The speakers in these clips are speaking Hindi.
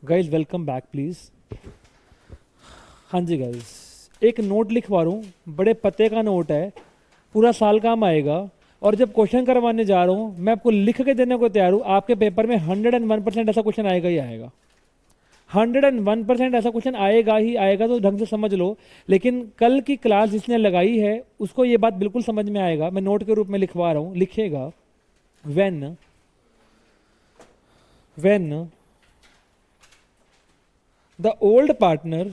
Guys welcome back please. हाँ जी गाइज, एक नोट लिखवा रहा हूँ, बड़े पते का नोट है, पूरा साल काम आएगा। और जब क्वेश्चन करवाने जा रहा हूँ मैं आपको लिख के देने को तैयार हूँ, आपके पेपर में 101% ऐसा क्वेश्चन आएगा ही आएगा। 101% ऐसा क्वेश्चन आएगा ही आएगा, तो ढंग से समझ लो। लेकिन कल की क्लास जिसने लगाई है उसको ये बात बिल्कुल समझ में आएगा। मैं नोट के रूप में लिखवा रहा हूँ, लिखिएगा। When when the old partner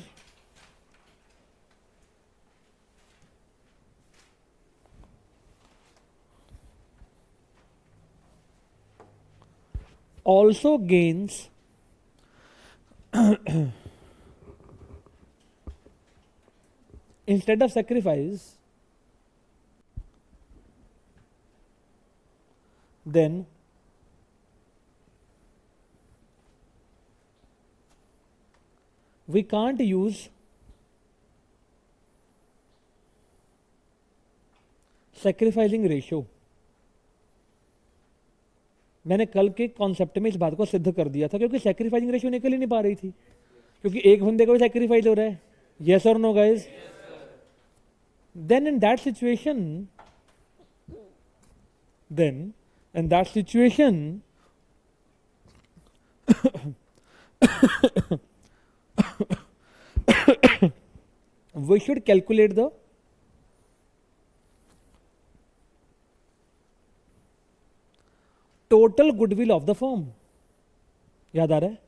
also gains instead of sacrifice, then we can't use sacrificing ratio। मैंने कल के कॉन्सेप्ट में इस बात को सिद्ध कर दिया था, क्योंकि सैक्रिफाइसिंग रेशियो निकल ही नहीं पा रही थी, क्योंकि एक बंदे को भी सैक्रिफाइस हो रहा है। यस और no guys? Then in that situation then in that situation we should calculate the total goodwill of the firm। याद आ रहा है?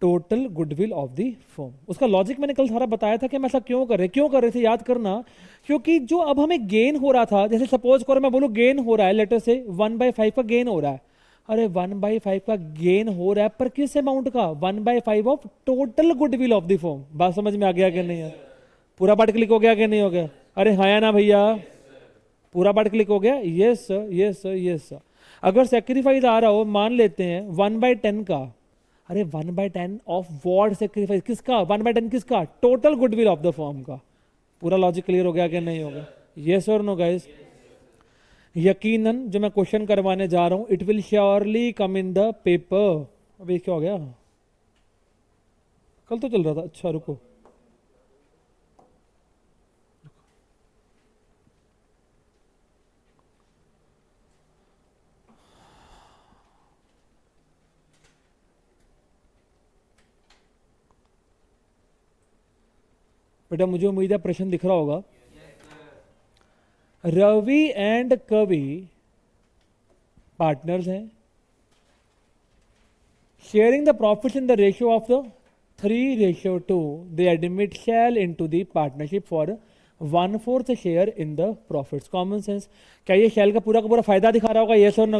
Total goodwill of the firm. उसका लॉजिक मैंने कल सारा बताया था कि हम ऐसा क्यों कर रहे थे, याद करना। क्योंकि जो अब हमें गेन हो रहा था, जैसे सपोज करो मैं बोलूं गेन हो रहा है, लेटर से 1/5 का गेन हो रहा है। अरे 1/5 का गेन हो रहा है, पर किस अमाउंट का? 1/5 of total goodwill of the firm. बात समझ में आ गया कि नहीं है? पूरा पार्ट क्लिक हो गया कि नहीं हो गया? अरे हाँ या ना भैया? पूरा पार्ट क्लिक हो गया? Yes sir, yes sir, yes sir. अगर सेक्रीफाइस आ रहा हो, मान लेते हैं 1/10 का। अरे 1/10 ऑफ वॉट सेक्रीफाइस? किसका 1/10? किसका? Total goodwill of the firm का। पूरा लॉजिक क्लियर हो गया कि नहीं हो गया? यस और नो गाइस? यकीनन जो मैं क्वेश्चन करवाने जा रहा हूं, it will surely come in the paper. अभी क्या हो गया? कल तो चल रहा था। अच्छा रुको, बेटा मुझे उम्मीद है प्रश्न दिख रहा होगा। रवि एंड कवि पार्टनर्स हैं, sharing the profits in the ratio of the 3:2। They admit Shail into the partnership for 1/4 share in the profits. Common sense. क्या ये शेल का पूरा फायदा दिखा रहा होगा? यस और no?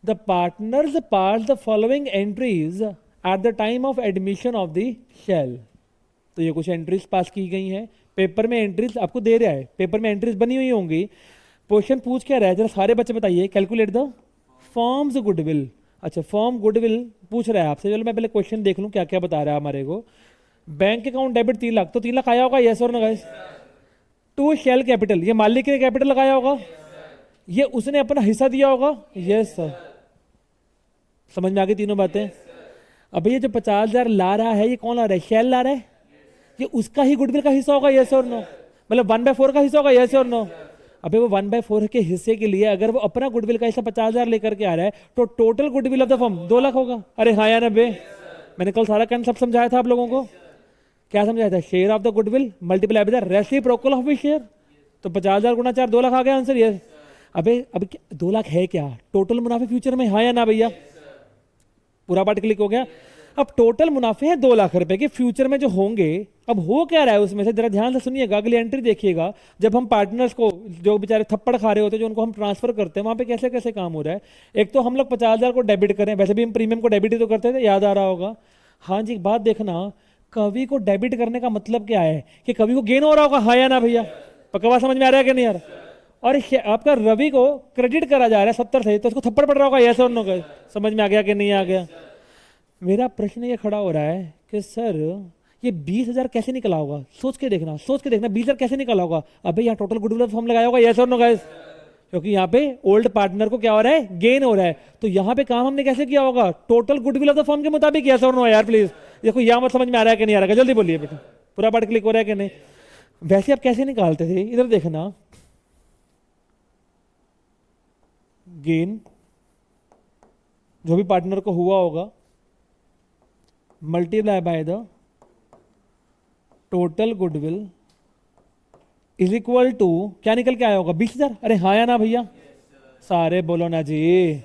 The partners pass the following entries at the time of admission of the Shail. तो ये कुछ एंट्रीज पास की गई हैं, पेपर में एंट्रीज आपको दे रहा है, पेपर में एंट्रीज बनी हुई होंगी। क्वेश्चन पूछ क्या रहा है, जरा सारे बच्चे बताइए। Calculate the firms goodwill. अच्छा, फर्म गुडविल पूछ रहा है आपसे। चलो मैं पहले क्वेश्चन देख लूं क्या क्या बता रहा है हमारे को। बैंक अकाउंट डेबिट 3 लाख, तो 3 लाख आया होगा। यस और no guys? To Shail capital, ये मालिक ने कैपिटल लगाया होगा, ये उसने अपना हिस्सा दिया होगा। Yes sir. समझ में आ गई तीनों बातें? अब ये जो 50,000 ला रहा है, ये कौन ला रहा है? शेल ला रहा है। ये उसका ही गुडविल का हिस्सा होगा। यस और नो? मतलब 1/4 का हिस्सा होगा। यस और नो? अबे वो 1/4 के हिस्से के लिए अगर वो अपना गुडविल का हिस्सा 50,000 लेकर के आ रहा है, तो total goodwill of the firm 2 lakh होगा। अरे हाँ या ना बे? मैंने कल सारा कंसेप्ट समझाया था आप लोगों को। क्या समझाया था? Share of the goodwill multiply by the reciprocal of the share. तो 50,000 गुना 4 2 लाख आ गया आंसर। ये अबे अब 2 लाख है क्या टोटल मुनाफे फ्यूचर में? हाँ या ना भैया? पूरा पार्ट क्लिक हो गया। अब टोटल मुनाफे हैं 2 लाख रुपए के, फ्यूचर में जो होंगे। अब हो क्या रहा है उसमें से, जरा ध्यान से सुनिएगा, अगली एंट्री देखिएगा। जब हम पार्टनर्स को, जो बेचारे थप्पड़ खा रहे होते हैं, जो उनको हम ट्रांसफर करते हैं, वहां पे कैसे कैसे काम हो रहा है। एक तो हम लोग 50,000 को डेबिट करें, वैसे भी हम प्रीमियम को डेबिट ही तो करते थे, याद आ रहा होगा। हाँ जी, बात देखना, कवि को डेबिट करने का मतलब क्या है? कि कवि को गेन हो रहा होगा। हाँ या ना भैया? पक्का बात समझ में आ रहा है कि नहीं यार? और आपका रवि को क्रेडिट करा जा रहा है 70 से, तो उसको थप्पड़ पड़ रहा होगा। यस और नो? समझ में आ गया कि नहीं आ गया? मेरा प्रश्न ये खड़ा हो रहा है कि सर ये 20,000 कैसे निकला होगा? सोच के देखना, सोच के देखना, 20,000 कैसे निकला होगा? अबे यहाँ टोटल गुडविल फॉर्म लगाया होगा। यस और नो गाइस? क्योंकि यहाँ पे ओल्ड पार्टनर को क्या हो रहा है, गेन हो रहा है। तो यहाँ पे काम हमने कैसे किया होगा, total goodwill of the firm के मुताबिक। यस और नो यार प्लीज, देखो यहाँ मत समझ में आ रहा है कि नहीं आ रहा है, जल्दी बोलिए बेटा, पूरा पार्ट क्लिक हो रहा है कि नहीं। वैसे आप कैसे निकालते थे, इधर देखना, गेन जो भी पार्टनर को हुआ होगा multiply by the total goodwill is equal to, क्या निकल के आया होगा, 20,000। अरे हाँ या ना भैया, सारे बोलो ना जी।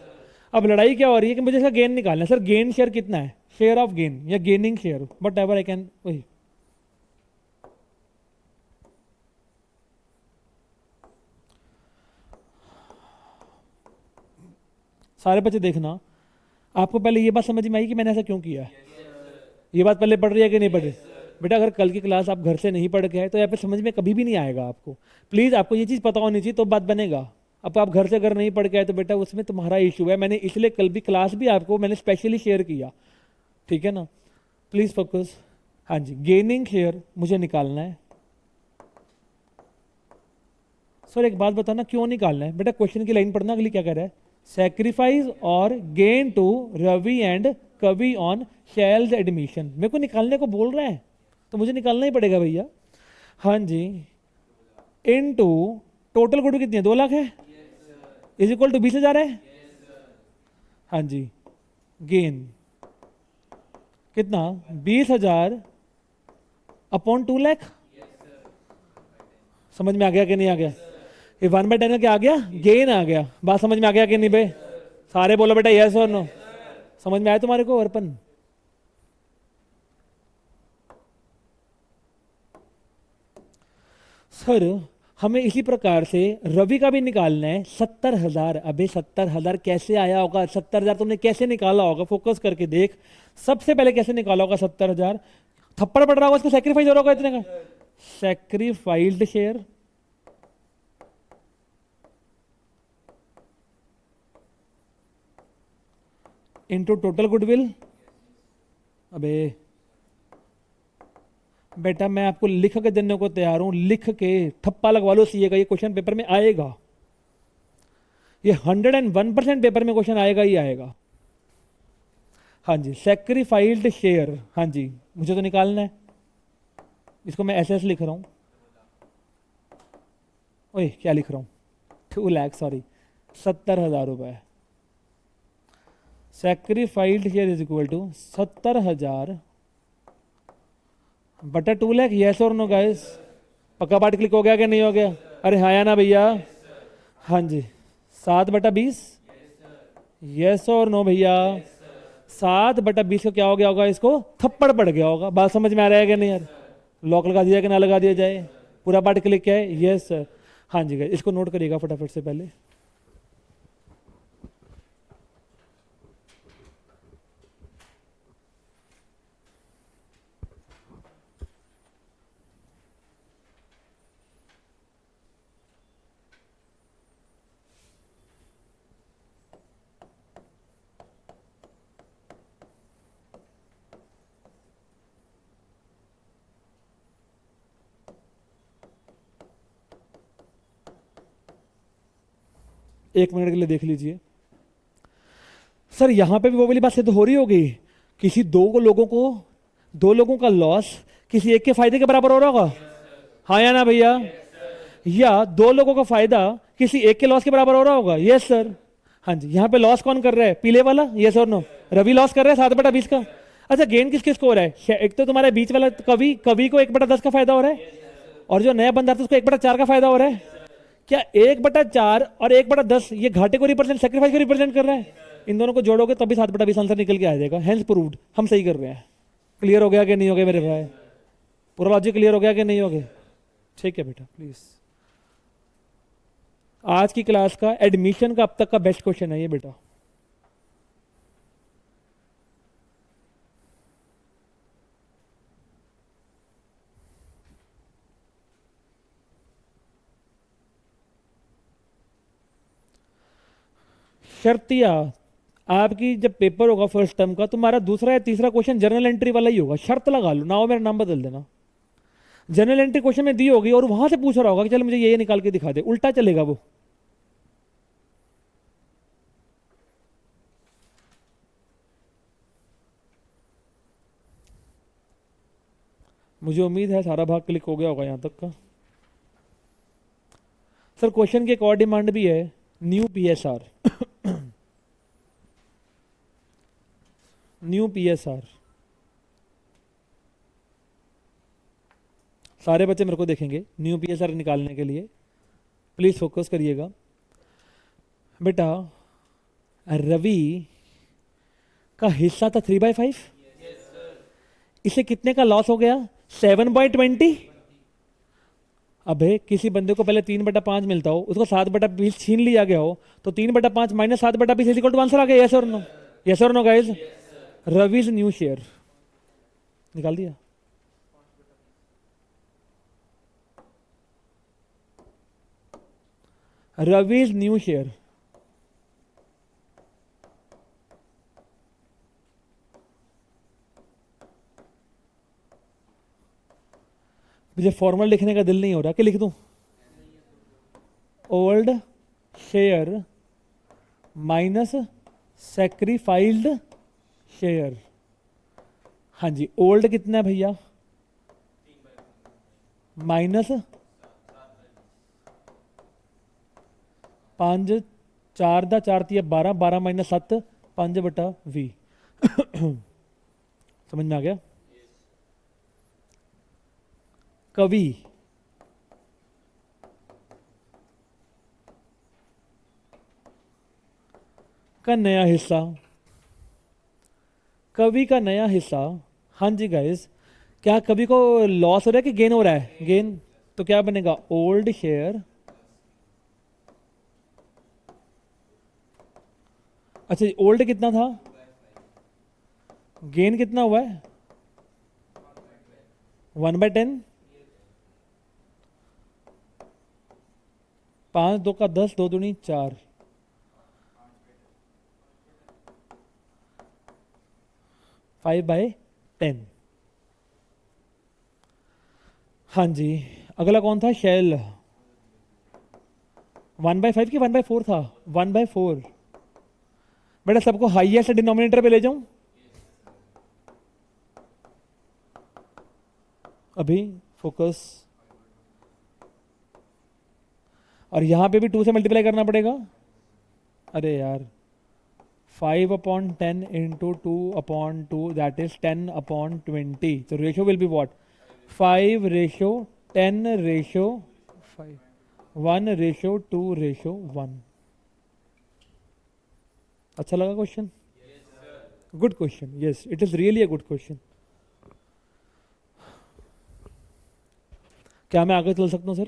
अब लड़ाई क्या हो रही है कि मुझे इसका गेन निकालना है। सर गेन शेयर कितना है, शेयर ऑफ गेन या gaining share, but ever I can, वही सारे बच्चे देखना। आपको पहले ये बात समझ में आई कि मैंने ऐसा क्यों किया है? ये बात पहले पढ़ रही है कि नहीं पढ़ रही? बेटा अगर कल की क्लास आप घर से नहीं पढ़ के आए तो यहाँ पे समझ में कभी भी नहीं आएगा आपको। प्लीज़ आपको ये चीज़ पता होनी चाहिए तो बात बनेगा। अब आप घर से अगर नहीं पढ़ के आए तो बेटा उसमें तुम्हारा इशू है। मैंने इसलिए कल भी क्लास भी आपको मैंने स्पेशली शेयर किया, ठीक है ना। Please focus. हाँ जी, गेनिंग शेयर मुझे निकालना है। सर एक बात बताना क्यों निकालना है? बेटा क्वेश्चन की लाइन पढ़ना, अगली क्या कह रहा है, सैक्रिफाइस और गेन टू रवि एंड कवि ऑन शैल्स एडमिशन। मेरे को निकालने को बोल रहे हैं तो मुझे निकालना ही पड़ेगा भैया। हाँ जी, इन टू टोटल गुड कितनी है, 2 लाख है, इज इक्वल टू 20,000 है। हाँ जी, गेन कितना, 20,000 अपॉन 2 लाख। समझ में आ गया कि नहीं आ गया? ये 1/10 का क्या आ गया, गेन आ गया। बात समझ में आ गया कि नहीं बे? सारे बोलो बेटा यस और नो। समझ में आया तुम्हारे को अर्पण? सर हमें इसी प्रकार से रवि का भी निकालना है, 70,000। अबे 70,000 कैसे आया होगा? 70,000 तुमने कैसे निकाला होगा? फोकस करके देख, सबसे पहले कैसे निकाला होगा 70,000? थप्पड़ पड़ रहा होगा, इसमें सेक्रीफाइस हो रहा होगा इतने का, sacrificed share into total goodwill. अबे बेटा मैं आपको लिख के देने को तैयार हूं, लिख के ठप्पा लगवा लो सीए का, ये क्वेश्चन पेपर में आएगा। ये 101% पेपर में क्वेश्चन आएगा ही आएगा। हाँ जी, सेक्रीफाइस्ड शेयर, हाँ जी मुझे तो निकालना है। इसको मैं ऐसे लिख रहा हूं, ओए क्या लिख रहा हूं, 2 लाख, सॉरी 70,000 रुपए। Sacrificed share is equal to 70,000 बटा 2 लाख। यस और नो गाइस? पक्का पार्ट क्लिक हो गया कि नहीं हो गया? अरे हाँ या ना भैया? हाँ जी, 7/20। यस और नो भैया? 7/20 को क्या हो गया होगा, इसको थप्पड़ पड़ गया होगा। बात समझ में आ रहा है कि नहीं यार? लॉक लगा दिया कि ना लगा दिया जाए? पूरा पार्ट क्लिक क्या है? Yes sir. हाँ जी गाइस, इसको नोट करिएगा फटाफट से पहले। एक मिनट के लिए देख लीजिए। सर यहां पे भी वो वाली बात सिद्ध हो रही होगी, किसी दो लोगों का लॉस किसी एक के फायदे के बराबर हो रहा होगा। हाँ या ना भैया? या 2 लोगों का फायदा किसी एक के लॉस के बराबर हो रहा होगा। Yes sir. हाँ जी, यहाँ पे लॉस कौन कर रहा है, पीले वाला? यस और नो? रवि लॉस कर रहा है 7/20 का। अच्छा गेन किस किस को हो रहा है? एक तो तुम्हारे बीच वाला कवि को 1/10 का फायदा हो रहा है, और जो नया बंदा था उसको 1/4 का फायदा हो रहा है। क्या 1/4 और 1/10 ये घाटे को रिप्रेजेंट, सेक्रीफाइस को रिप्रेजेंट कर रहा है? इन दोनों को जोड़ोगे तभी 7/20 आंसर निकल के आ जाएगा। हेंस प्रूव्ड, हम सही कर रहे हैं। क्लियर हो गया कि नहीं हो गया मेरे भाई? पूरा लॉजिक क्लियर हो गया कि नहीं हो गया? ठीक है बेटा प्लीज। आज की क्लास का एडमिशन का अब तक का बेस्ट क्वेश्चन है ये बेटा। शर्तिया आपकी जब पेपर होगा फर्स्ट टर्म का, तुम्हारा दूसरा या तीसरा क्वेश्चन जर्नल एंट्री वाला ही होगा। शर्त लगा लो ना, हो मेरा नाम बदल देना। जर्नल एंट्री क्वेश्चन में दी होगी और वहां से पूछ रहा होगा कि चल मुझे ये निकाल के दिखा दे, उल्टा चलेगा वो। मुझे उम्मीद है सारा भाग क्लिक हो गया होगा यहाँ तक का। सर क्वेश्चन की एक और डिमांड भी है, न्यू पीएसआर। न्यू पीएसआर, सारे बच्चे मेरे को देखेंगे न्यू पीएसआर निकालने के लिए, प्लीज फोकस करिएगा। बेटा रवि का हिस्सा था 3/5, इसे कितने का लॉस हो गया? 7/20। अबे किसी बंदे को पहले 3/5 मिलता हो, उसको 7/20 छीन लिया गया हो, तो 3/5 minus 7/20 is equal to answer आ गया। यस और नो? यस और no guys? Revise new share निकाल दिया। रविज न्यू शेयर, मुझे फॉर्मल लिखने का दिल नहीं हो रहा, कि लिख दूं? Old share minus sacrificed share. हाँ जी, ओल्ड कितना है भैया? माइनस 5, 4 दा 4 तिया 12, 12 माइनस 7, 5/20। समझ में आ गया? कवि का नया हिस्सा, कवि का नया हिस्सा। हाँ जी गाइस, क्या कवि को लॉस हो रहा है कि गेन हो रहा है? गेन। तो क्या बनेगा? ओल्ड शेयर, अच्छा ओल्ड कितना था? गेन कितना हुआ है? 1/10। 5 2 का 10, 2 दूनी 4, 5/10। हाँ जी, अगला कौन था? शेल। 1/5 की 1/4 था? 1/4। बेटा सबको हाईएस्ट डिनोमिनेटर पे ले जाऊं अभी, फोकस। और यहां पे भी 2 से मल्टीप्लाई करना पड़ेगा। अरे यार, 5/10 इंटू 2/2, दैट इज 10/20। तो रेशियो विल बी व्हाट? 5:10:5, 1:2:1। अच्छा लगा question? Good question, yes it is really a good question. क्या मैं आगे चल सकता हूं सर?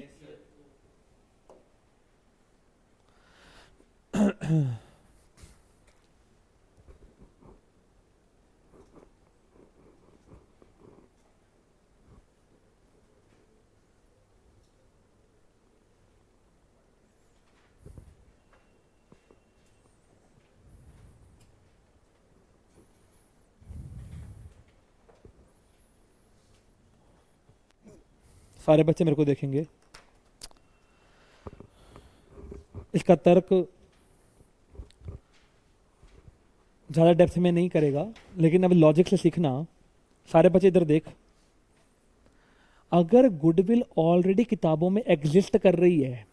सारे बच्चे मेरे को देखेंगे। इसका तर्क ज़्यादा डेप्थ में नहीं करेगा, लेकिन अब लॉजिक से सीखना। सारे बच्चे इधर देख, अगर गुडविल ऑलरेडी किताबों में एग्जिस्ट कर रही है,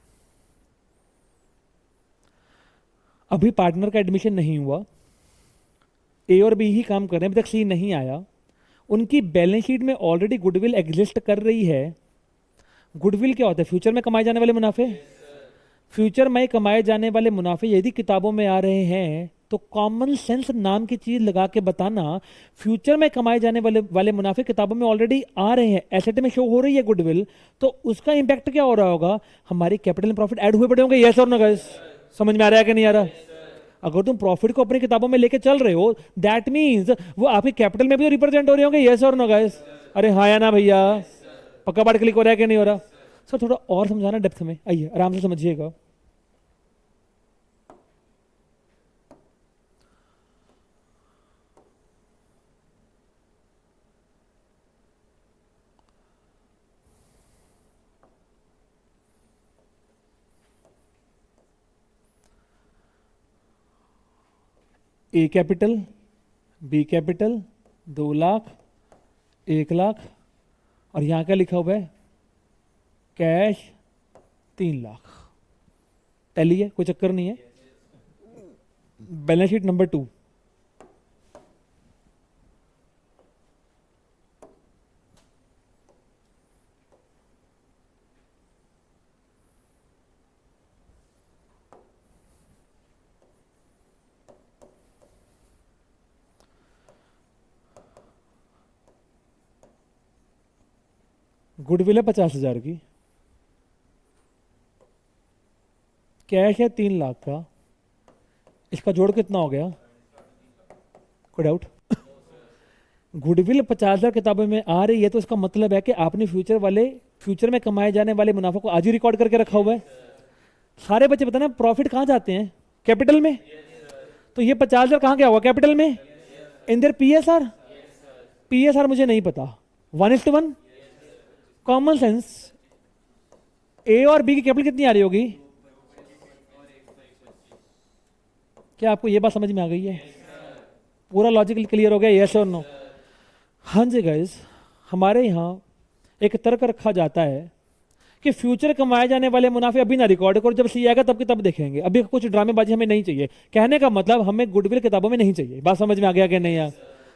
अभी पार्टनर का एडमिशन नहीं हुआ, ए और बी ही काम कर रहे हैं, अभी तक सी नहीं आया, उनकी बैलेंस शीट में ऑलरेडी गुडविल एग्जिस्ट कर रही है। गुडविल क्या होता है? फ्यूचर में कमाए जाने वाले मुनाफे। फ्यूचर में कमाए जाने वाले मुनाफे यदि किताबों में आ रहे हैं, तो कॉमन सेंस नाम की चीज लगा के बताना, फ्यूचर में कमाए जाने वाले मुनाफे किताबों में ऑलरेडी आ रहे हैं, एसेट में शो हो रही है गुडविल, तो उसका इंपैक्ट क्या हो रहा होगा? हमारी कैपिटल प्रॉफिट ऐड हुए पड़े होंगे। यस और नो गाइस? समझ में आ रहा है कि नहीं आ रहा? अगर तुम प्रॉफिट को अपनी किताबों में लेके चल रहे हो, दैट मींस वो आपकी कैपिटल में भी रिप्रेजेंट हो रहे होंगे। यस और नो गाइस? अरे हाँ या ना भैया? पक्का बात क्लिक हो रहा है कि नहीं हो रहा? सर थोड़ा और समझाना डेप्थ में, आइए आराम से समझिएगा। A capital, B capital, 2 lakh, 1 lakh, और यहाँ क्या लिखा हुआ है, कैश 3 लाख। टैली है, कोई चक्कर नहीं है। बैलेंस शीट नंबर 2, गुडविल है 50,000 की, कैश है 3 लाख का, इसका जोड़ कितना हो गया, कोई डाउट? गुडविल 50,000 किताबों में आ रही है तो इसका मतलब है कि आपने फ्यूचर में कमाए जाने वाले मुनाफा को आज ही रिकॉर्ड करके रखा हुआ है। सारे बच्चे बताना प्रॉफिट कहाँ जाते हैं, कैपिटल में। तो ये 50,000 कहाँ गया होगा, कैपिटल में। इन देयर पीएसआर, पीएसआर मुझे नहीं पता, 1:1 कॉमन सेंस। ए और बी की कैपिटल कितनी आ रही होगी, क्या आपको ये बात समझ में आ गई है? पूरा लॉजिकल क्लियर हो गया, यस और नो? हाँ जी गाइस, हमारे यहाँ एक तर्क रखा जाता है कि फ्यूचर कमाए जाने वाले मुनाफे अभी ना रिकॉर्ड करो, जब सी आएगा तब की तब देखेंगे, अभी कुछ ड्रामेबाजी हमें नहीं चाहिए। कहने का मतलब हमें गुडविल किताबों में नहीं चाहिए। बात समझ में आ गया कि नहीं यार?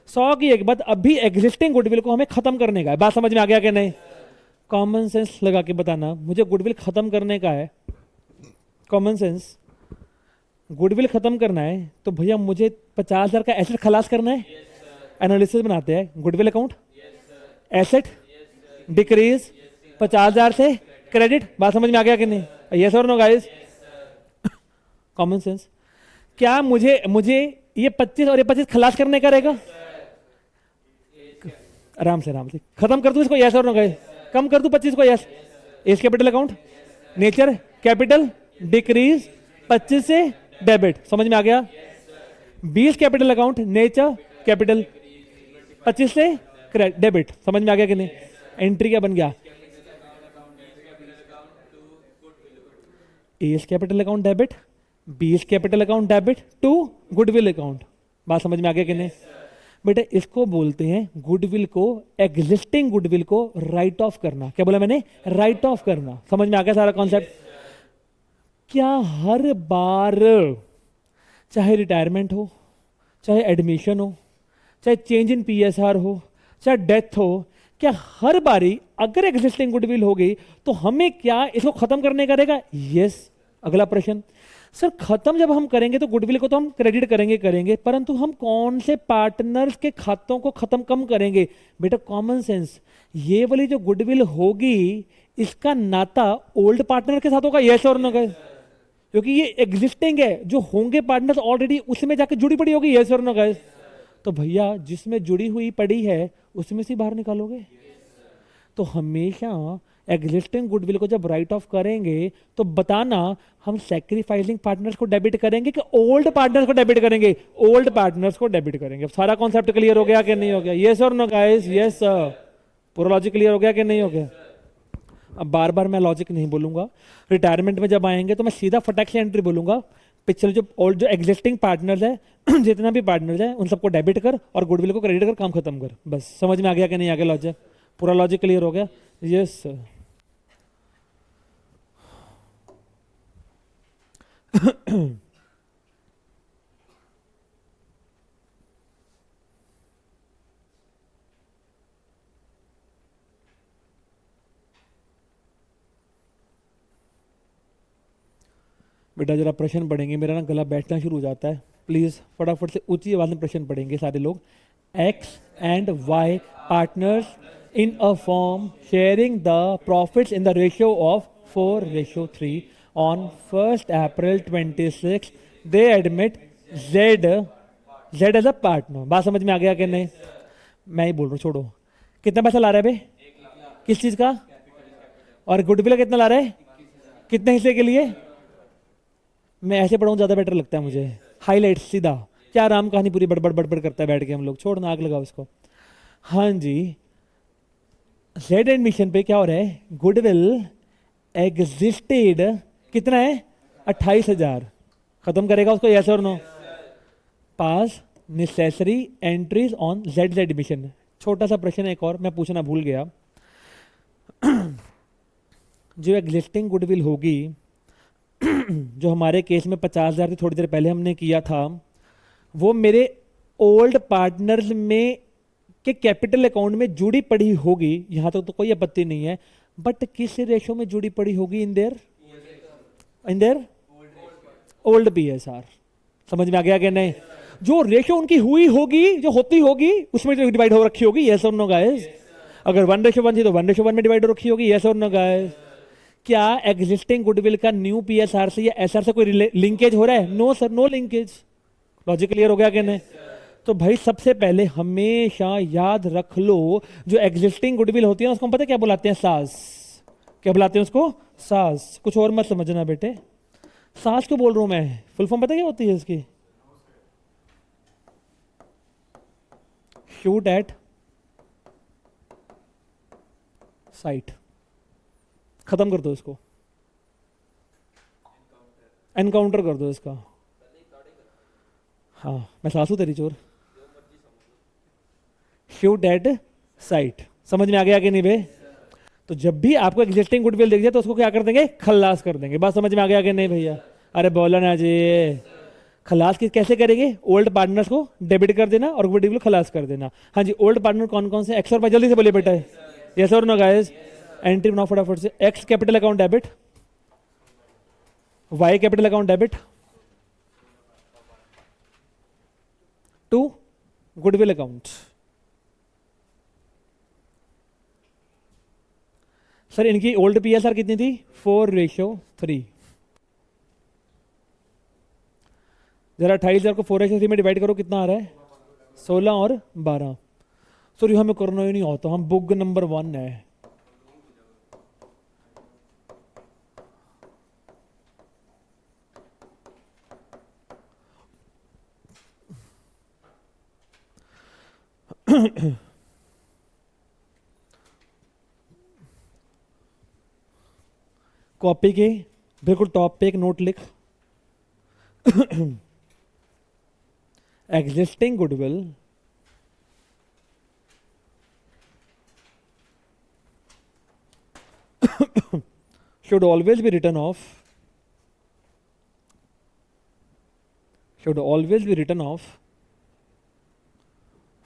100 की एक बात, अभी एग्जिस्टिंग गुडविल को हमें खत्म करने का है। बात समझ में आ गया कि नहीं? कॉमन सेंस लगा के बताना, मुझे गुडविल खत्म करने का है, कॉमन सेंस, गुडविल खत्म करना है तो भैया मुझे 50,000 का एसेट खलास करना है। एनालिसिस बनाते हैं गुडविल अकाउंट, एसेट डिक्रीज 50,000 से क्रेडिट। बात समझ में आ गया कि नहीं? यस और नो गाइस? Common sense. क्या मुझे ये 25 और ये 25 खलास करने का रहेगा? आराम से खत्म कर दूं इसको, यस और नो गाइस? कम कर दूं 25 को, yes. S capital account, nature capital decrease 25 से डेबिट, समझ में आ गया? 20 कैपिटल अकाउंट, नेचर कैपिटल 25 से डेबिट, समझ में आ गया कि नहीं? एंट्री क्या बन गया, S capital account debit, 20 capital account debit to goodwill account. बात समझ में आ गया कि नहीं? बेटा इसको बोलते हैं गुडविल को, एग्जिस्टिंग गुडविल को राइट ऑफ करना। क्या बोला मैंने? राइट ऑफ करना। समझ में आ गया सारा कॉन्सेप्ट? क्या हर बार, चाहे रिटायरमेंट हो, चाहे एडमिशन हो, चाहे चेंज इन पीएसआर हो, चाहे डेथ हो, क्या हर बारी अगर एग्जिस्टिंग गुडविल हो गई तो हमें क्या इसको खत्म करने का रहेगा? यस। अगला प्रश्न, सर खत्म जब हम करेंगे तो गुडविल को तो हम क्रेडिट करेंगे, परंतु हम कौन से पार्टनर्स के खातों को खत्म कम करेंगे? बेटा कॉमन सेंस, ये वाली जो गुडविल होगी इसका नाता ओल्ड पार्टनर के साथ होगा, यस और नो गाइस? क्योंकि ये एग्जिस्टिंग है, जो होंगे पार्टनर्स ऑलरेडी उसमें जाके जुड़ी पड़ी होगी, यस और नो गाइस? तो भैया जिसमें जुड़ी हुई पड़ी है उसमें से बाहर निकालोगे। तो हमेशा एग्जिस्टिंग गुडविल को जब राइट ऑफ करेंगे तो बताना हम सैक्रिफाइसिंग पार्टनर्स को डेबिट करेंगे कि ओल्ड पार्टनर्स को डेबिट करेंगे? ओल्ड पार्टनर्स को डेबिट करेंगे। सारा कॉन्सेप्ट क्लियर हो गया कि नहीं हो गया? यस और नो गाइस? Yes sir. पूरा लॉजिक क्लियर हो गया कि नहीं हो गया? अब बार बार मैं लॉजिक नहीं बोलूंगा, रिटायरमेंट में जब आएंगे तो मैं सीधा फटाक से एंट्री बोलूंगा। पिछले जो एग्जिस्टिंग पार्टनर्स है जितना भी पार्टनर्स है उन सबको डेबिट कर और गुडविल को क्रेडिट कर, काम खत्म कर। बस समझ में आ गया कि नहीं आ गया लॉजिक? पूरा लॉजिक क्लियर हो गया? Yes sir. बेटा जरा प्रश्न पढ़ेंगे, मेरा ना गला बैठना शुरू हो जाता है, प्लीज फटाफट से ऊंची आवाज में प्रश्न पढ़ेंगे सारे लोग। X and Y partners in a form sharing the profits in the ratio of 4:3 on 1st April 26 they admit Z as a partner. बात समझ में आ गया कि नहीं? मैं ही बोल रहा हूँ, छोड़ो। कितना पैसा ला रहा है बे? किस चीज का? और गुडविल कितना ला रहा है? कितने हिस्से के लिए? मैं ऐसे पढ़ाऊं ज्यादा बेटर लगता है मुझे, हाईलाइट सीधा। क्या राम कहानी पूरी बड़बड़ बड़बड़ करता है बैठ के हम लोग, छोड़ ना, आग लगाओ इसको। हाँ जी, जेड एडमिशन पे क्या हो रहा है? गुडविल एग्जिस्टेड कितना है? 28,000। खत्म करेगा उसको, यस और no? Pass necessary entries on Z admission. छोटा सा प्रश्न एक और मैं पूछना भूल गया, जो एग्जिस्टिंग गुडविल होगी, जो हमारे केस में 50,000 थी थोड़ी देर पहले हमने किया था, वो मेरे ओल्ड पार्टनर्स में के कैपिटल अकाउंट में जुड़ी पड़ी होगी, यहां तक तो कोई आपत्ति नहीं है, बट किस रेशो में जुड़ी पड़ी होगी? In their old PSR. समझ में आ गया कि नहीं? जो रेशो उनकी हुई होगी, जो होती होगी, उसमें डिवाइड हो रखी होगी। यस और नो गाइस? अगर 1:1 थी तो 1:1 में डिवाइड हो रखी होगी। यस और नो गाइस? क्या एग्जिस्टिंग गुडविल का न्यू पीएसआर से या एसआर से कोई लिंकेज हो रहा है? No sir, no linkage. Logic clear हो गया कि नहीं? तो भाई सबसे पहले हमेशा याद रख लो, जो एग्जिस्टिंग गुडविल होती है उसको हम पता है क्या बुलाते हैं? सास। क्या बुलाते हैं उसको? सास। कुछ और मत समझना बेटे, सास क्यों बोल रहा हूं मैं? फुल फॉर्म पता क्या होती है इसकी? Shoot at site. खत्म कर दो इसको, एनकाउंटर कर दो इसका। हाँ, मैं सास हूं तेरी चोर। Shoot at site. समझ में आ गया कि नहीं बे? तो जब भी आपको एग्जिस्टिंग गुडविल दिख जाए तो उसको क्या कर देंगे? खल्लास कर देंगे। बात समझ में आ गया कि नहीं भैया? अरे बोलो ना जी। खलास कैसे करेंगे? ओल्ड पार्टनर्स को डेबिट कर देना और गुडविल खलास कर देना। हाँ जी, ओल्ड पार्टनर कौन कौन से? एक्स और वाई, जल्दी से बोलिए बेटा। यस और नो गाइस? एंट्री बनाओ फटाफट से। X capital account debit, Y capital account debit to goodwill account. Sir इनकी ओल्ड पीएसआर कितनी थी? 4:3। जरा 28,000 को 4:3 में डिवाइड करो, कितना आ रहा है? 16 और 12। सर ये हमें करना ही नहीं आता, हम बुक नंबर 1 है। कॉपी के बिल्कुल टॉप पे एक नोट लिख, existing goodwill should always be written off,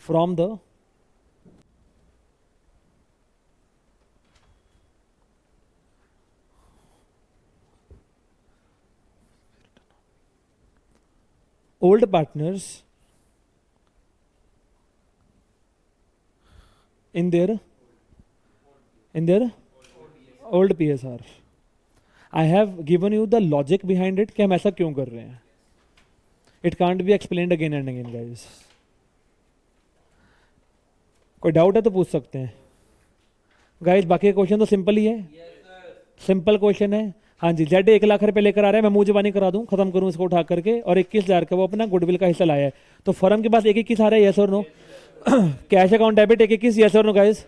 from the old partners in their old PSR. I have given you the logic behind it कि हम ऐसा क्यों कर रहे हैं. It can't be explained again and again guys. कोई डाउट है तो पूछ सकते हैं गाइस. बाकी क्वेश्चन तो सिंपल ही है. सिंपल क्वेश्चन है. हाँ जी, जेड 1 लाख रुपए लेकर आ रहा है, मैं मुंह जबानी करा दूं, खत्म करूं इसको उठा करके, और 21,000 का वो अपना गुडविल का हिस्सा लाया है, तो फर्म के पास 21 आ रहा है. यस और no? Cash account debit 21. Yes और no guys?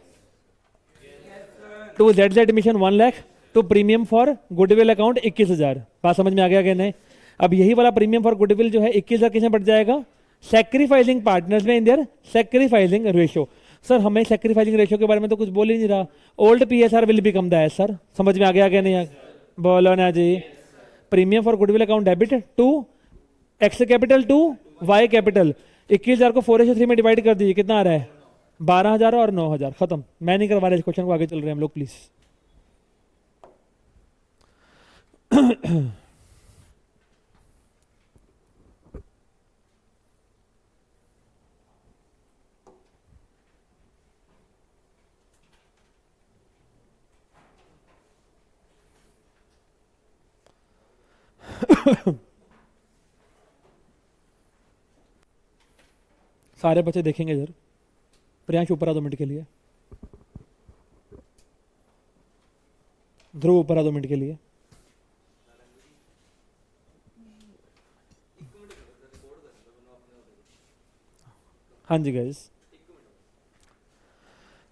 To Z admission 1 lakh, to premium for goodwill account 21,000. बात समझ में आ गया क्या? नहीं. अब यही वाला प्रीमियम फॉर गुडविल जो है 21,000 किसमें बढ़ जाएगा? सैक्रिफाइसिंग पार्टनर्स में, in their sacrificing ratio. Sir हमें सैक्रिफाइसिंग रेशियो के बारे में तो कुछ बोल ही नहीं रहा. Old PSR will become the S. Sir समझ में आ गया क्या? नहीं बोलो ना जी. Premium for goodwill account debit to X capital to Y capital. 21,000 को 4:3 में डिवाइड कर दीजिए, कितना आ रहा है? 12,000 और 9,000. खत्म. मैं नहीं करवा रहा इस क्वेश्चन को, आगे चल रहे हैं हम लोग प्लीज. सारे बच्चे देखेंगे इधर. प्रियांश ऊपर आ 2 मिनट के लिए. ध्रुव ऊपर आ 2 मिनट के लिए. हाँ जी गाइस,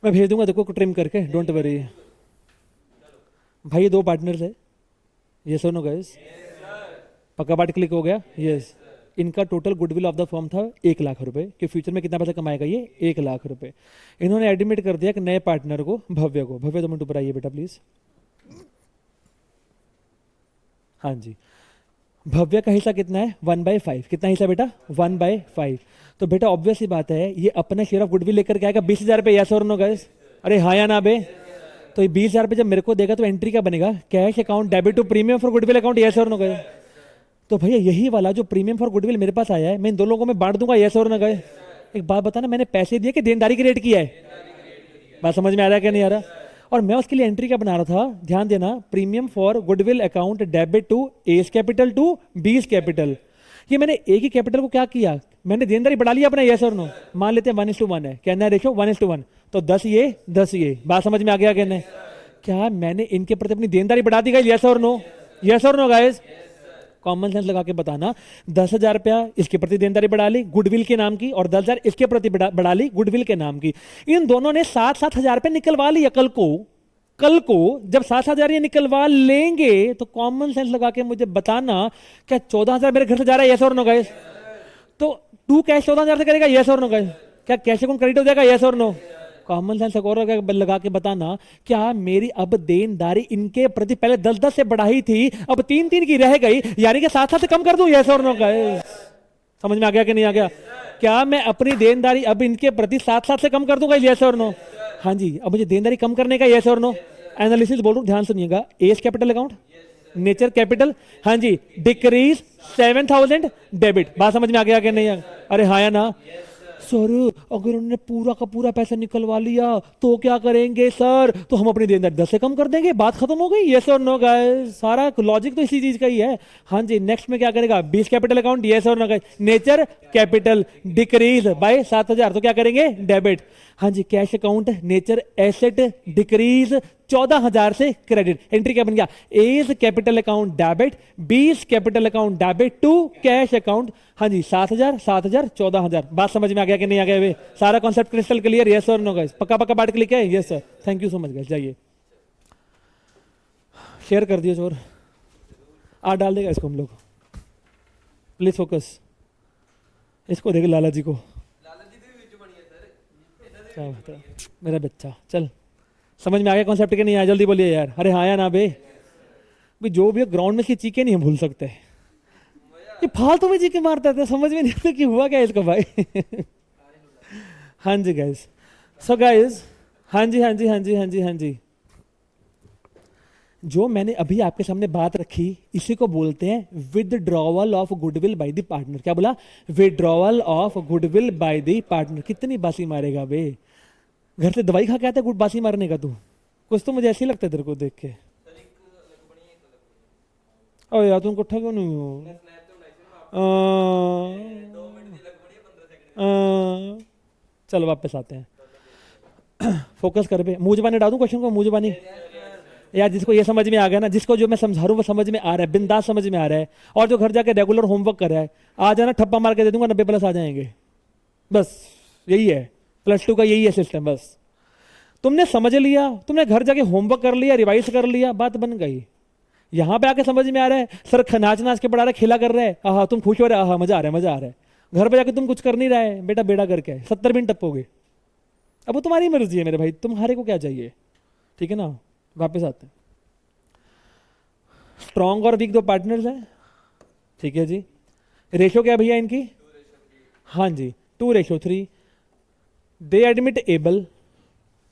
मैं भेज दूंगा देखो ट्रिम करके, डोंट वरी. भाई ये 2 पार्टनर्स है. ये सुनो गाइस, पक्का बात क्लिक हो गया? यस. इनका total goodwill of the firm था 1 लाख रुपए, कि फ्यूचर में कितना पैसा कमाएगा ये? 1 लाख रुपए. इन्होंने एडमिट कर दिया कि नए पार्टनर को, भव्य को. भव्य 2 मिनट ऊपर आइए बेटा प्लीज. हाँ जी। भव्य का हिस्सा कितना है? 1/5। कितना हिस्सा बेटा? 1/5। तो बेटा ऑब्वियस ही बात है, ये अपना शेयर ऑफ गुडविल लेकर के आएगा 20,000 पे। यस और नो गाइस? अरे हाँ या ना बे? तो ये 20,000 पे जब मेरे को देगा तो एंट्री क्या बनेगा? Cash account debit to premium for goodwill account. Yes और नो गाइस? तो भैया यही वाला जो प्रीमियम फॉर गुडविल मेरे पास आया है, मैं इन दो लोगों में बांट दूंगा। यस और नो गाइस? एक बात बताना, मैंने पैसे दिए कि देनदारी क्रिएट किया है? बात समझ में आ रहा है कि नहीं आ रहा? और मैं उसके लिए एंट्री क्या बना रहा था, ध्यान देना, premium for goodwill account debit to S capital to बीस कैपिटल। ये मैंने एक ही कैपिटल को क्या किया, मैंने देनदारी बढ़ा लिया अपना। यस और नो? मान लेते हैं 1:1 है, कहना है रेशो 1:1, तो 10 ये 10 ये। बात समझ में आ गया कहने? क्या मैंने इनके प्रति अपनी देनदारी बढ़ा दी गाइस? यस और नो? यस और नो गाइस? कॉमन सेंस लगा के बताना। 10,000 रुपया इसके प्रति देनदारी बढ़ा ली गुडविल के नाम की, और 10,000 इसके प्रति बढ़ा ली गुडविल के नाम की। इन दोनों ने 7,000 रुपये निकलवा लिया कल को। कल को जब 7,000 ये निकलवा लेंगे तो कॉमन सेंस लगा के मुझे बताना, क्या 14,000 मेरे घर से जा रहा है? यस और नो गाइस? तो टू कैश 14,000 से करेगा? यस और नो गाइस? क्या कैश अकाउंट क्रेडिट हो जाएगा? यस और नो? कॉमन सेंस और लगा के बताना, क्या मेरी अब देनदारी इनके प्रति पहले 10-10 से बढ़ाई थी, अब 3-3 की रह गई, यानी कि 7-7 से कम कर दूं? यस और नो गाइस? समझ में आ गया कि नहीं आ गया? क्या मैं अपनी देनदारी अब इनके प्रति 7-7 से कम कर दूंगा? यस और नो? हाँ जी। अब मुझे देनदारी कम करने का यस और नो? एनालिसिस बोल रहा हूं, ध्यान सुनिएगा। S capital account, nature capital, हाँ जी, डिक्रीज 7,000 डेबिट। बात समझ में आ गया कि नहीं? अरे हाँ या ना? सर अगर उन्होंने पूरा का पूरा पैसा निकलवा लिया तो क्या करेंगे सर? तो हम अपनी देनदारी 10 से कम कर देंगे, बात खत्म हो गई। यस और नो गाइस? सारा लॉजिक तो इसी चीज का ही है। हाँ जी। नेक्स्ट में क्या करेगा? 20 कैपिटल अकाउंट। यस और no guys? Nature capital decrease by 7,000, तो क्या करेंगे? डेबिट। हाँ जी। Cash account, nature asset decrease 14,000 से क्रेडिट। एंट्री क्या बन गया? As capital account debit, 20 capital account debit to cash account. हाँ जी। 7,000 7,000 14,000। बात समझ में आ गया कि नहीं आ गया? वे सारा कॉन्सेप्ट क्रिस्टल क्लियर? यस और नो गाइस? पक्का पक्का बात क्लिक है? Yes sir, thank you so much guys. जाइए शेयर कर दिए जोर, आ डाल देगा इसको हम लोग। प्लीज फोकस, इसको देख लाला जी को। क्या बात है मेरा बच्चा। चल समझ में आ गया कॉन्सेप्ट के नहीं आया? जल्दी बोलिए यार। अरे हाँ या ना बे? भी जो भी ग्राउंड में इसकी चीखें नहीं हम भूल सकते। ये फालतू में चीखें मारता था, समझ में नहीं आता कि हुआ क्या इसको भाई। हाँ जी गाइस। सो गाइस, हाँ जी हाँ जी हाँ जी हाँ जी हाँ जी, जो मैंने अभी आपके सामने बात रखी इसी को बोलते हैं withdrawal of goodwill by the partner. क्या बोला? Withdrawal of goodwill by the partner. कितनी बासी मारेगा बे? घर से दवाई खा के आता है गुड बासी मारने का तू? कुछ तो मुझे ऐसे ही लगता है तेरे को देख के। ओ यार तुम कुट्ठा क्यों नहीं हो? चलो वापस आते हैं। फोकस कर बे। मुंह जबानी डाल दूं क्वेश्चन को? मुंह जबानी यार, जिसको ये समझ में आ गया ना, जिसको जो मैं समझा रहा हूँ वो समझ में आ रहा है, बिंदास समझ में आ रहा है, और जो घर जाके रेगुलर होमवर्क कर रहा है, आ जाना ठप्पा मार के दे दूंगा, 90+ आ जाएंगे। बस यही है +2 का, यही है सिस्टम। बस तुमने समझ लिया, तुमने घर जाके होमवर्क कर लिया, रिवाइज कर लिया, बात बन गई। यहां पे आके समझ में आ रहा है सर नाच नाच के पढ़ा रहा है, खेला कर रहा है, आहा तुम खुश हो रहे, आहा मजा आ रहा है मजा आ रहा है। घर पे जाके तुम कुछ कर नहीं रहा है बेटा, बेड़ा करके 70 भी टपोगे। अब वो तुम्हारी मर्जी है मेरे भाई, तुम्हारे को क्या चाहिए? ठीक है ना? वापस आते हैं। स्ट्रॉन्ग और वीक दो पार्टनर्स हैं, ठीक है जी। रेशो क्या भैया इनकी? हाँ जी, 2:3। दे एडमिट एबल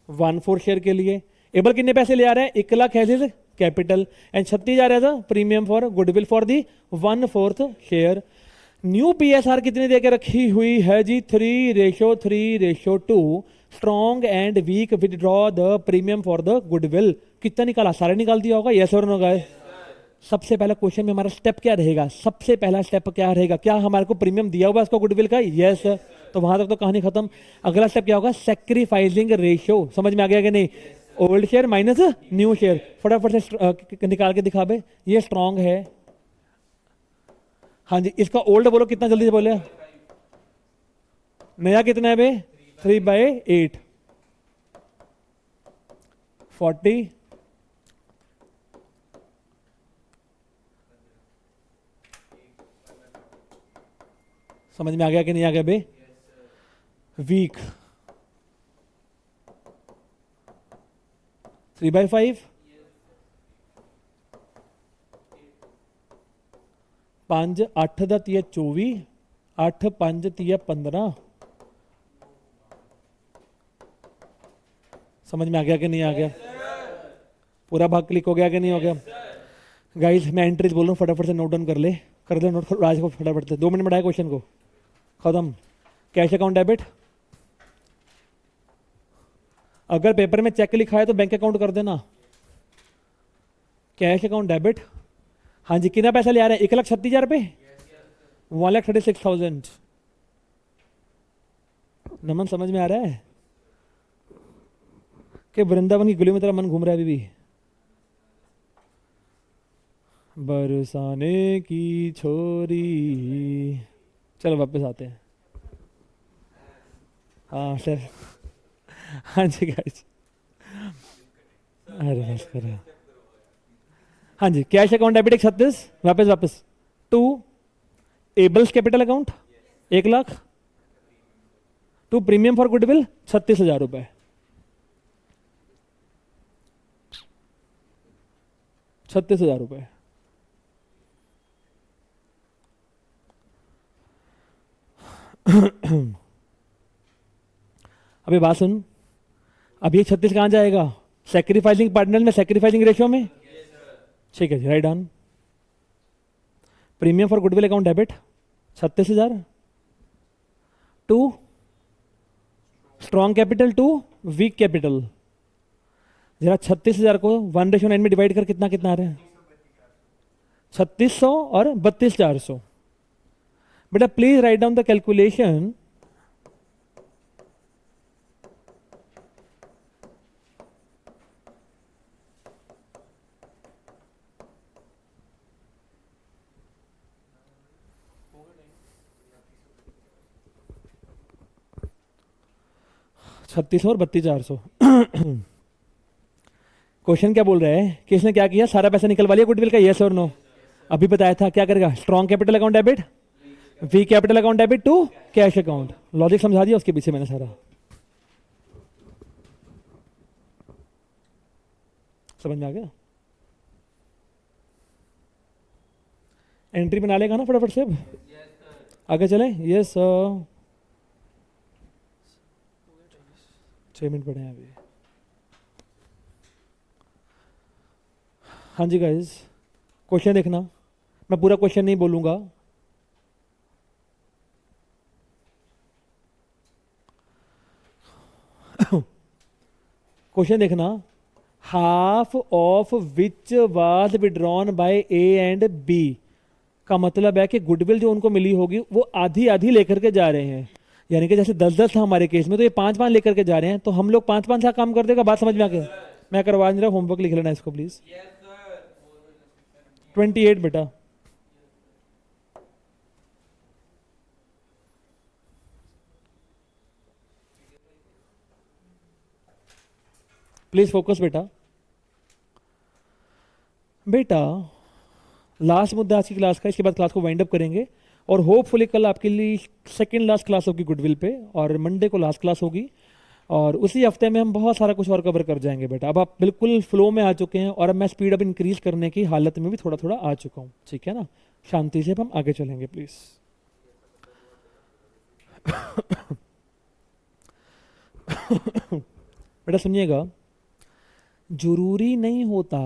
1/4 शेयर के लिए। एबल कितने पैसे ले आ रहा है? 1 lakh as capital and 36,000 as premium for goodwill for the 1/4 share. New PSR कितनी दे के रखी हुई है जी? 3:3:2। Strong and weak withdraw the premium for the goodwill. कितना निकाला? सारे निकाल दिया होगा। यस और नो गाइस? सबसे पहला क्वेश्चन में हमारा स्टेप क्या रहेगा? सबसे पहला स्टेप क्या रहेगा? क्या हमारे को प्रीमियम दिया हुआ इसको गुडविल का? यस। तो वहां तक तो कहानी खत्म। अगला स्टेप क्या होगा? Sacrificing ratio. समझ में आ गया कि नहीं? Old share minus new share. फटाफट से निकाल के दिखा बे। ये स्ट्रॉन्ग है, हाँ जी। इसका ओल्ड बोलो कितना, जल्दी से बोले। नया कितना है बे? 3/8 40। समझ में आ गया कि नहीं आ गया बे? वीक 3/5 5 8 ਦਾ ਤੀਆ 24 8 5 ਤੀਆ 15। समझ में आ गया कि नहीं आ गया? पूरा भाग क्लिक हो गया कि नहीं हो गया? गाइस मैं एंट्रीज बोल रहा हूँ, फटाफट से नोट डाउन कर ले नोट राज को फटाफट से। 2 मिनट में बढ़ाया क्वेश्चन को, खत्म। कैश अकाउंट डेबिट, अगर पेपर में चेक लिखा है तो बैंक अकाउंट कर देना। कैश अकाउंट डेबिट, हाँ जी। कितना पैसा ले आ रहे हैं? 1,36,000 रुपये, 1,36,000। नमन समझ में आ रहा है कि वृंदावन की गलियों में तेरा मन घूम रहा है अभी भी? बरसाने की छोरी। चलो वापस आते हैं। हाँ सर, हाँ जी गाइस, अरे बस करो। हाँ जी, कैश अकाउंट डेबिट 136, वापस 2 Abel's capital account 1 lakh, 2 premium for goodwill 36,000 रुपये, 36,000 रुपये। अभी बात सुन, अब ये 36 कहाँ जाएगा? सैक्रिफाइसिंग पार्टनर में, सैक्रिफाइसिंग रेशियो में। ठीक है जी, right down. Premium for goodwill account debit 36,000, 2 strong capital, 2 weak capital. जरा 36,000 को 1:9 में डिवाइड कर कितना कितना आ रहा है? 3600 और 32,400। बेटा please write down the calculation. छत्तीस और 32,400। क्वेश्चन क्या बोल रहा है कि इसने क्या किया? सारा पैसा निकलवा लिया गुडविल का, यस और नो? अभी बताया था क्या करेगा? Strong capital account debit, weak capital account debit to cash account. Logic समझा दिया उसके पीछे मैंने सारा, समझ में आ गया? एंट्री बना लेगा ना फटाफट से? आगे चले? Yes sir. 6 मिनट पड़े हैं अभी। हाँ जी गाइस, क्वेश्चन देखना, मैं पूरा क्वेश्चन नहीं बोलूंगा। क्वेश्चन देखना, half of which was withdrawn by A and B का मतलब है कि गुडविल जो उनको मिली होगी वो आधी आधी लेकर के जा रहे हैं। यानी कि जैसे 10-10 था हमारे केस में, तो ये 5-5 लेकर के जा रहे हैं, तो हम लोग 5-5 का काम कर देगा। बात समझ में आ गया? मैं करवा नहीं रहा, होमवर्क लिख लेना इसको प्लीज। 28 बेटा। प्लीज फोकस बेटा। बेटा लास्ट मुद्दा आज की क्लास का, इसके बाद क्लास को वाइंड अप करेंगे और होपफुली कल आपके लिए सेकंड लास्ट क्लास होगी गुडविल पे, और मंडे को लास्ट क्लास होगी, और उसी हफ्ते में हम बहुत सारा कुछ और कवर कर जाएंगे बेटा। अब आप बिल्कुल फ्लो में आ चुके हैं और अब मैं स्पीड अप इंक्रीज करने की हालत में भी थोड़ा थोड़ा आ चुका हूँ, ठीक है ना? शांति से अब हम आगे चलेंगे प्लीज। बेटा सुनिएगा, जरूरी नहीं होता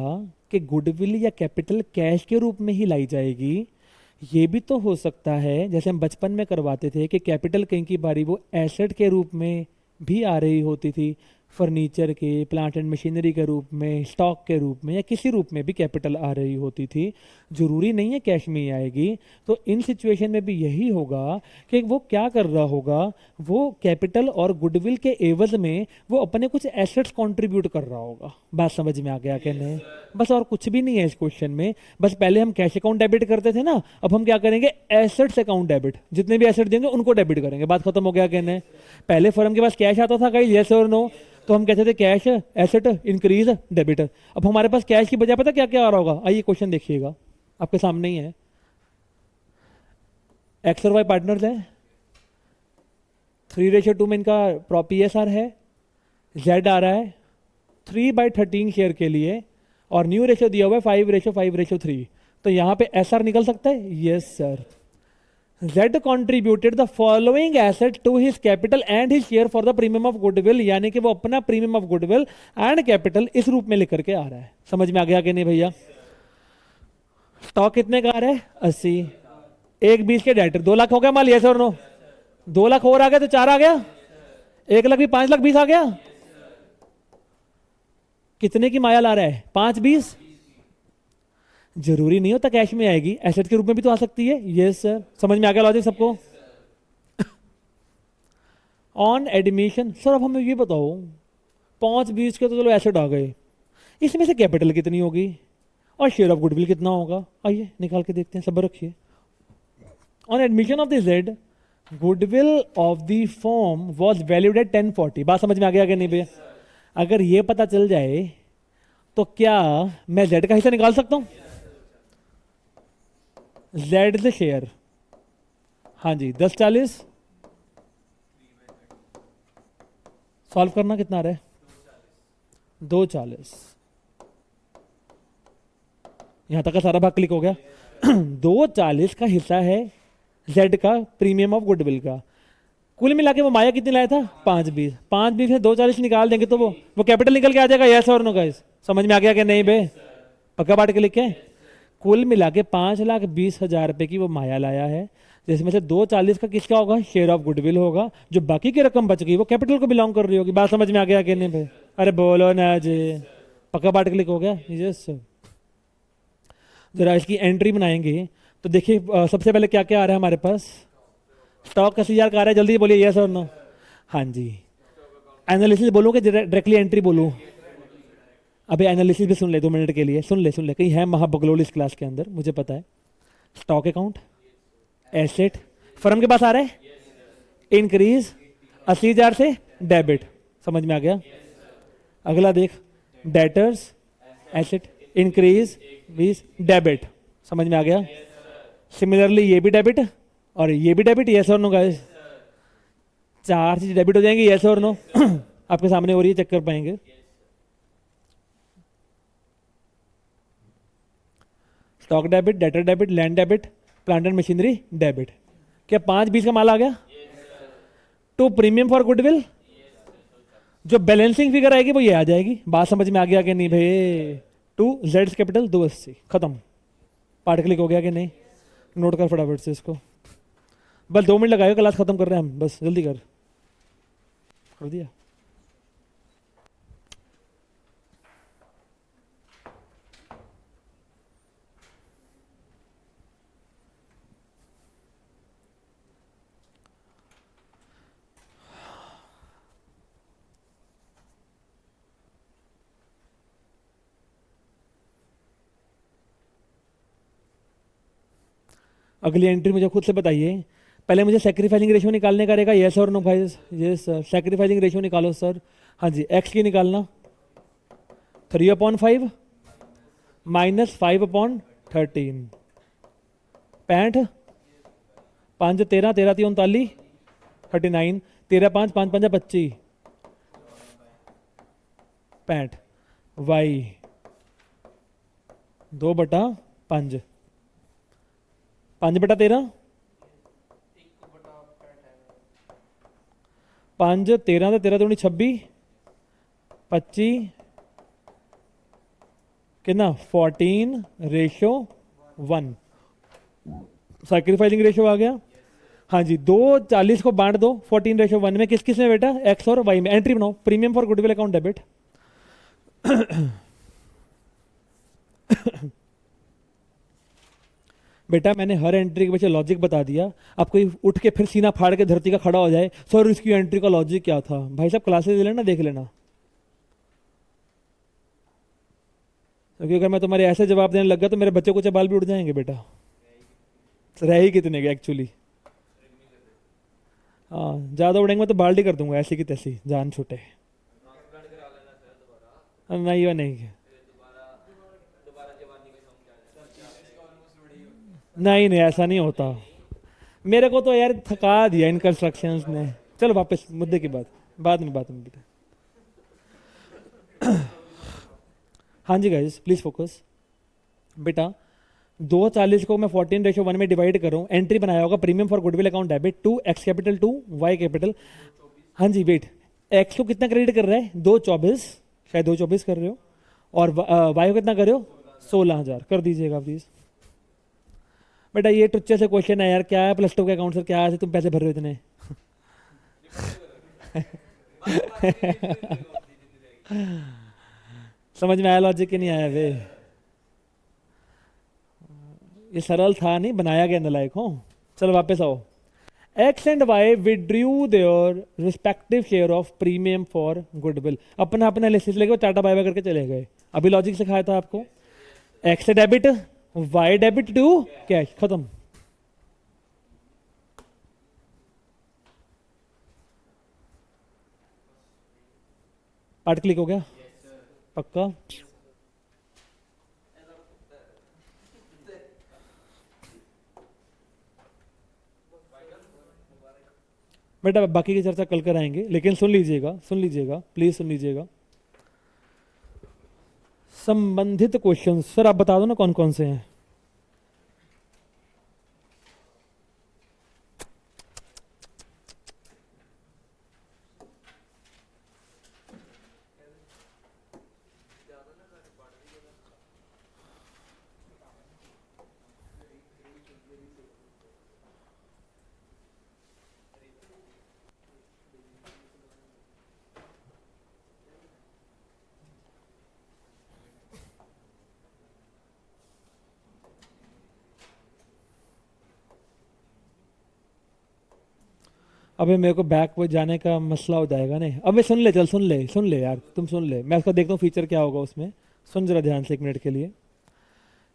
कि गुडविल या कैपिटल कैश के रूप में ही लाई जाएगी। ये भी तो हो सकता है, जैसे हम बचपन में करवाते थे कि कैपिटल कहीं की बारी वो एसेट के रूप में भी आ रही होती थी, फर्नीचर के, प्लांट एंड मशीनरी के रूप में, स्टॉक के रूप में, या किसी रूप में भी कैपिटल आ रही होती थी। जरूरी नहीं है कैश में ही आएगी। तो इन सिचुएशन में भी यही होगा कि वो क्या कर रहा होगा, वो कैपिटल और गुडविल के एवज में वो अपने कुछ एसेट्स कंट्रीब्यूट कर रहा होगा। बात समझ में आ गया कि नहीं? बस और कुछ भी नहीं है इस क्वेश्चन में। बस पहले हम कैश अकाउंट डेबिट करते थे ना, अब हम क्या करेंगे? Assets account debit. जितने भी एसेट देंगे उनको डेबिट करेंगे। बात खत्म हो गया कि नहीं? पहले फर्म के पास कैश आता था गाइस, यस और नो? तो हम कहते थे कैश एसेट इंक्रीज डेबिट। अब हमारे पास कैश की बजाय पता क्या क्या आ रहा होगा? आइए क्वेश्चन देखिएगा, आपके सामने ही है। एक्स और वाई पार्टनर्स है, 3:2 में इनका PSR है, जेड आ रहा है 3/13 शेयर के लिए, और न्यू रेशियो दिया हुआ है 5:5:3। तो यहाँ पे SR निकल सकता है, yes sir. Z contributed the following asset to his capital and his share for the premium of goodwill, यानी कि वो अपना premium of goodwill and capital इस रूप में लिख करके आ रहा है। समझ में आ गया कि नहीं भैया? स्टॉक कितने का आ रहा है? 80। 1/20 के डेटर 2 लाख हो गया माल, यस और नो? 2 लाख और आ गया तो 4 आ गया, 1 लाख भी 5,20,000 आ गया। कितने की माया ला रहा है? 5/20। जरूरी नहीं होता कैश में आएगी, एसेट के रूप में भी तो आ सकती है, यस सर। समझ में आ गया लॉजिक सबको? ऑन एडमिशन सर, अब हमें ये बताओ 5/20 के तो चलो एसेट आ गए, इसमें से कैपिटल कितनी होगी और शेयर ऑफ गुडविल कितना होगा? आइए निकाल के देखते हैं, सब्र रखिए। On admission of the Z, goodwill of the firm was valued at 1040। बात समझ में आ गया कि नहीं भैया? अगर ये पता चल जाए तो क्या मैं जेड का हिस्सा निकाल सकता हूं? जेड से शेयर, हाँ जी 10/40 सॉल्व करना, कितना आ रहा है? 2/40। यहां तक का सारा भाग क्लिक हो गया। 2/40 का हिस्सा है जेड का प्रीमियम ऑफ गुडविल का। कुल मिला के वो माया कितनी लाया था? 5/20। 5/20 से 2/40 निकाल देंगे तो वो कैपिटल निकल के आ जाएगा, यस और नो गाइस? समझ में आ गया कि नहीं बे? पक्का बांट के लिखे। कुल मिला के 5,20,000 रुपए की वो माया लाया है, जिसमें से 2/40 का किसका होगा? शेयर ऑफ गुडविल होगा। जो बाकी की रकम बच गई वो कैपिटल को बिलोंग कर रही होगी। बात समझ में आ गया कि नहीं भाई? अरे बोलो ना जी, पक्का बांट क्लिक हो गया, यस। जरा इसकी एंट्री बनाएंगे तो देखिए सबसे पहले क्या क्या आ रहा है हमारे पास। स्टॉक 80,000 का आ रहा है, जल्दी बोलिए यस और नो? हाँ जी। एनालिसिस बोलोगे डायरेक्टली एंट्री बोलूँ? अबे एनालिसिस भी सुन ले 2 मिनट के लिए, सुन ले कहीं है महाबगलोल इस क्लास के अंदर, मुझे पता है। स्टॉक अकाउंट, एसेट, फर्म के पास आ रहा है, इंक्रीज 80,000 से डेबिट। समझ में आ गया? अगला देख, डेटर्स, एसेट, इंक्रीज 20 डेबिट। समझ में आ गया? सिमिलरली ये भी डेबिट और ये भी डेबिट, यस और नो गाइस? 4 चीज डेबिट हो जाएंगी, यस और नो? आपके सामने हो रही है, चेक कर पाएंगे। Stock debit, debtor debit, land debit, plant and machinery debit. क्या 5/20 का माल आ गया? टू प्रीमियम फॉर गुडविल, जो बैलेंसिंग फिगर आएगी वो ये आ जाएगी। बात समझ में आ गया कि नहीं भाई? टू जेड कैपिटल 280, खत्म। पार्ट क्लिक हो गया कि नहीं? नोट कर फटाफट से इसको, बस 2 मिनट लगाएगा, क्लास खत्म कर रहे हैं हम, बस जल्दी कर दिया। अगली एंट्री मुझे खुद से बताइए। पहले मुझे सेक्रीफाइसिंग रेशियो निकालने का रहेगा, यस और नो भाई? Yes sir. सेक्रीफाइसिंग रेशियो निकालो सर। हाँ जी, एक्स की निकालना 3/5 माइनस 5/13, 65, 5 13, 13 3 39, 39, 13 5 5 5 25, 65, वाई 2/5, 5/13, 5 13 ਤੇ 13 दूनी 26, 25 कितना 14/1। सैक्रिफाइसिंग रेशियो आ गया। हाँ जी, 2/40 को बांट दो 14/1 में, किस किस में बेटा? एक्स और वाई में। एंट्री बनाओ, premium for goodwill account debit. बेटा मैंने हर एंट्री के पीछे लॉजिक बता दिया। आप कोई उठ के फिर सीना फाड़ के धरती का खड़ा हो जाए, सर इसकी एंट्री का लॉजिक क्या था? भाई साहब क्लासेस ले लेना, देख लेना। क्योंकि अगर मैं तुम्हारे ऐसे जवाब देने लग गया तो मेरे बच्चे को बाल भी उड़ जाएंगे बेटा। रह ही कितने के एक्चुअली। हाँ, ज़्यादा उड़ेंगे तो बाल्टी कर दूंगा ऐसी की तैसी, जान छूटे। नहीं वो नहीं, नहीं नहीं ऐसा नहीं होता। मेरे को तो यार थका दिया इन कंस्ट्रक्शंस ने। चलो वापस मुद्दे की बात, बाद में बेटा। हाँ जी गाइस प्लीज फोकस। बेटा 240 को मैं 14:1 में डिवाइड कर रहा हूँ, एंट्री बनाया होगा premium for goodwill account debit to X capital to Y capital. हाँ जी वेट, एक्स को कितना क्रेडिट कर रहा है 224, शायद 224 कर रहे हो, और वाई को कितना कर रहे हो 16,000, कर दीजिएगा प्लीज। बेटा ये टुच्चे से क्वेश्चन है यार, क्या है प्लस टू के अकाउंट से, क्या है तुम पैसे भर रहे हो इतने। समझ में आया लॉजिक कि नहीं आया वे? ये सरल था नहीं, बनाया गया नलायक हो। चलो वापस आओ। X and Y withdrew their respective share of premium for goodwill, अपना अपना लिस्ट लेके टाटा बाय बाय करके चले गए। अभी लॉजिक सिखाया था आपको, एक्स से debit, Y debit to cash, खत्म। पार्ट क्लिक हो गया? पक्का? बेटा बाकी की चर्चा कल कराएंगे, लेकिन सुन लीजिएगा, सुन लीजिएगा, प्लीज सुन लीजिएगा। संबंधित क्वेश्चन सर आप बता दो ना कौन कौन से हैं। अबे मेरे को बैक पे जाने का मसला हो जाएगा नहीं। अबे सुन ले, चल सुन ले यार, तुम सुन ले, मैं उसका देखता हूँ फीचर क्या होगा उसमें। सुन जरा ध्यान से 1 मिनट के लिए।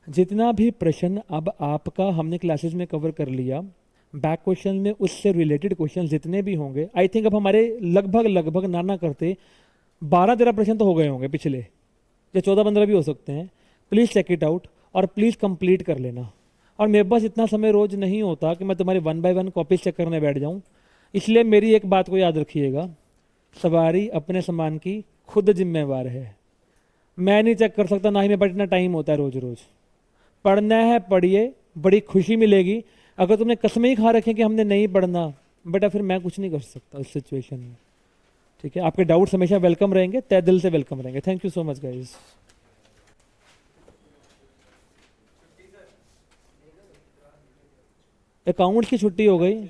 जितना भी प्रश्न अब आपका हमने क्लासेस में कवर कर लिया, बैक क्वेश्चन में उससे रिलेटेड क्वेश्चन जितने भी होंगे, आई थिंक अब हमारे लगभग लगभग ना करते 12-13 प्रश्न तो हो गए होंगे पिछले, या 14-15 भी हो सकते हैं। प्लीज़ चेक इट आउट और प्लीज़ कंप्लीट कर लेना। और मेरे पास इतना समय रोज नहीं होता कि मैं तुम्हारी 1 बाय 1 कॉपीज चेक करने बैठ जाऊँ, इसलिए मेरी एक बात को याद रखिएगा, सवारी अपने सामान की खुद जिम्मेवार है। मैं नहीं चेक कर सकता, ना ही मेरे पास इतना टाइम होता है रोज रोज। पढ़ना है पढ़िए, बड़ी खुशी मिलेगी। अगर तुमने कसमें ही खा रखे कि हमने नहीं पढ़ना, बेटा फिर मैं कुछ नहीं कर सकता उस सिचुएशन में। ठीक है, आपके डाउट्स हमेशा वेलकम रहेंगे, तय दिल से वेलकम रहेंगे। Thank you so much guys. Accounts की छुट्टी हो गई।